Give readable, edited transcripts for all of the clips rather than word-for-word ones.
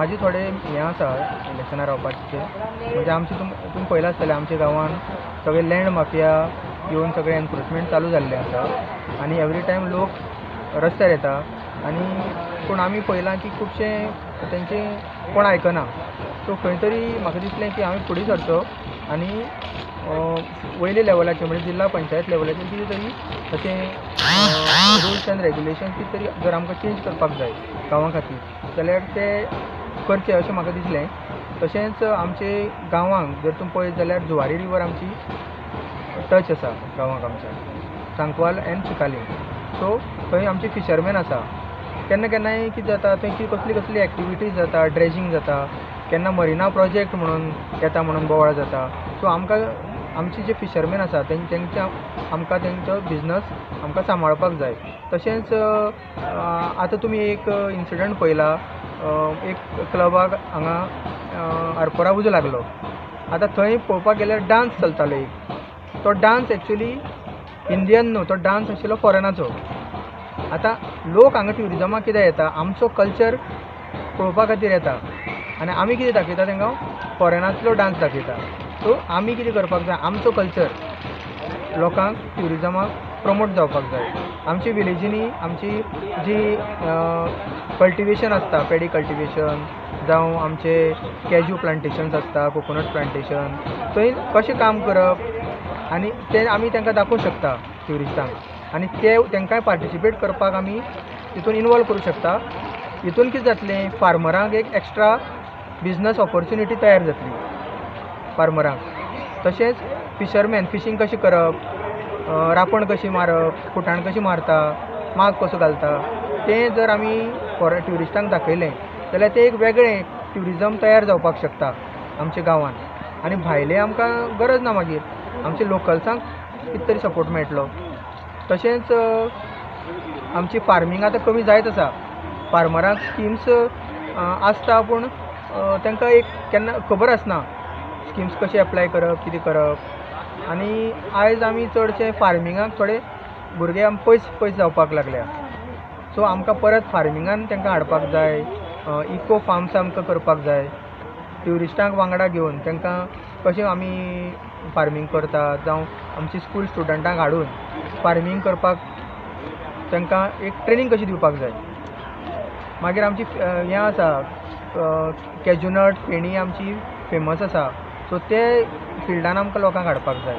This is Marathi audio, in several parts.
माझे थोडे हें आसा इलेक्शनार रावपाचे. म्हणजे आमचे तुमी पळयलां आसतलें आमच्या गांवांत सगळे लँड माफिया येवन सगळे एनक्रोचमेंट चालू जाल्लें आसा आनी एवरी टायम लोक रस्त्यार येता आनी पूण आमी पळयलां की खुबशे तेंचे कोण आयकना. सो खंय तरी म्हाका दिसलें की हांवें फुडें सरचो आनी वयल्या लेवलाचेर म्हणजे जिल्हा पंचायत लेवलाचेर कितें तरी अशें रुल्स एंड रेगुलेशन कितें तरी जर आमकां चेंज करपाक जाय गांवां खातीर जाल्यार ते करचें अशें म्हाका दिसलें. तशेंच आमचे गांवांक जर तुमी पळयत जाल्यार जुवारी रिवर आमची टच आसा गांवांक आमच्या सांकवाल एंड चिकालीं. सो थंय आमचे फिशरमॅन आसा. केन्ना केन्नाय कितें जाता थंय कसली एक्टिविटीज जाता, ड्रेजींग जाता, केन्ना मरिना प्रोजेक्ट म्हणून येता म्हणून बोवाळ जाता. सो आमकां आमचे जे फिशरमॅन आसा तेंच्या आमकां तेंचो बिजनस आमकां सांबाळपाक जाय. तशेंच आतां तुमी एक इन्सिडंट पळयला एक क्लबाक हांगा आरपोरा उजो लागलो. आतां थंय पळोवपाक गेल्यार डान्स चलतालो एक. तो डान्स एक्चुली इंडियन न्हू, तो डान्स आशिल्लो फॉरेनाचो. आतां लोक हांगा ट्युरिजमाक कित्याक येता, आमचो कल्चर पळोवपा खातीर येता आनी आमी कितें दाखयता तांकां फॉरेनांतलो डान्स दाखयता. सो आमी कितें करपाक जाय, आमचो कल्चर लोकांक ट्युरिजमाक प्रमोट जावपाक जाय. आमच्या विलेजींनी आमची जी कल्टिवेशन आसता, पॅडी कल्टिवेशन जावं आमचे कॅज्यू प्लांटेशन्स आसता, कोकोनट प्लांटेशन, थंय कशें काम करप आनी तें आमी तांकां दाखोवंक शकता ट्युरिस्टांक आनी ते तांकांय पार्टिसिपेट करपाक आमी तितून इनवॉल्व करूं शकता. हितून कितें जातलें, फार्मरांक एक एक्स्ट्रा बिजनस ऑपॉर्च्युनिटी तयार जातली फार्मरांक. तशेंच फिशरमॅन फिशींग कशें करप, रापण कशी मारप, फुटाण कशी मारता, माग कसो घालता, तें जर आमी ट्युरिस्टांक दाखयलें जाल्यार तें एक वेगळें ट्युरिजम तयार जावपाक शकता आमच्या गांवांत. आनी भायले आमकां गरज ना मागीर, आमच्या लोकल्सांक कितें तरी सपोर्ट मेळटलो. तशेंच आमची फार्मींग आतां कमी जायत आसा. फार्मरांक स्किम्स आसता पूण तांकां एक केन्ना खबर आसना स्किम्स कशे एप्लाय करप, कितें करप. आनी आयज आमी चडशे फार्मिंगाक थोडे भुरगे पयस जावपाक लागल्या. सो आमकां परत फार्मिंगान तांकां हाडपाक जाय, इको फार्म्स आमकां करपाक जाय. ट्युरिस्टांक वांगडा घेवन तांकां कशें आमी फार्मींग करता जावं आमची स्कूल स्टुडंटांक हाडून फार्मींग करपाक तांकां एक ट्रेनींग कशी दिवपाक जाय. मागीर आमची हें आसा कॅज्यूनट फेणी आमची फेमस आसा. सो ते फिल्डान आमकां लोकांक हाडपाक जाय.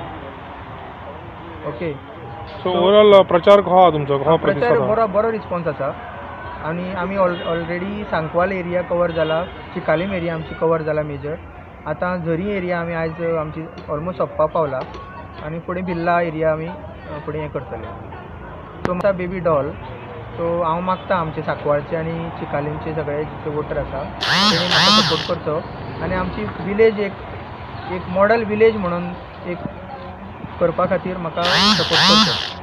ओके. सो ओवरऑल प्रचार कहो आहा तुमचो, कहो प्रतिसाद आहा? बरो रिस्पॉन्स आसा आनी आमी ऑलरेडी सांकवाल एरिया कवर जाला, चिकालीम एरिया आमची कवर जाला मेजर. आतां झरी एरिया आमी आयज आमची ऑलमोस्ट सोंपपाक पावला आनी फुडें बिर्ला एरिया आमी फुडें हें करतले. सो आमचा बेबी डॉल. सो हांव मागता आमचे सांकवाळचे आनी चिकालीमचे सगळे जितले वोटर आसा तेणी म्हाका सपोर्ट करचो आनी आमची विलेज एक मॉडल विलेज म्हणून एक करपा खातीर म्हाका सपोर्ट करचो.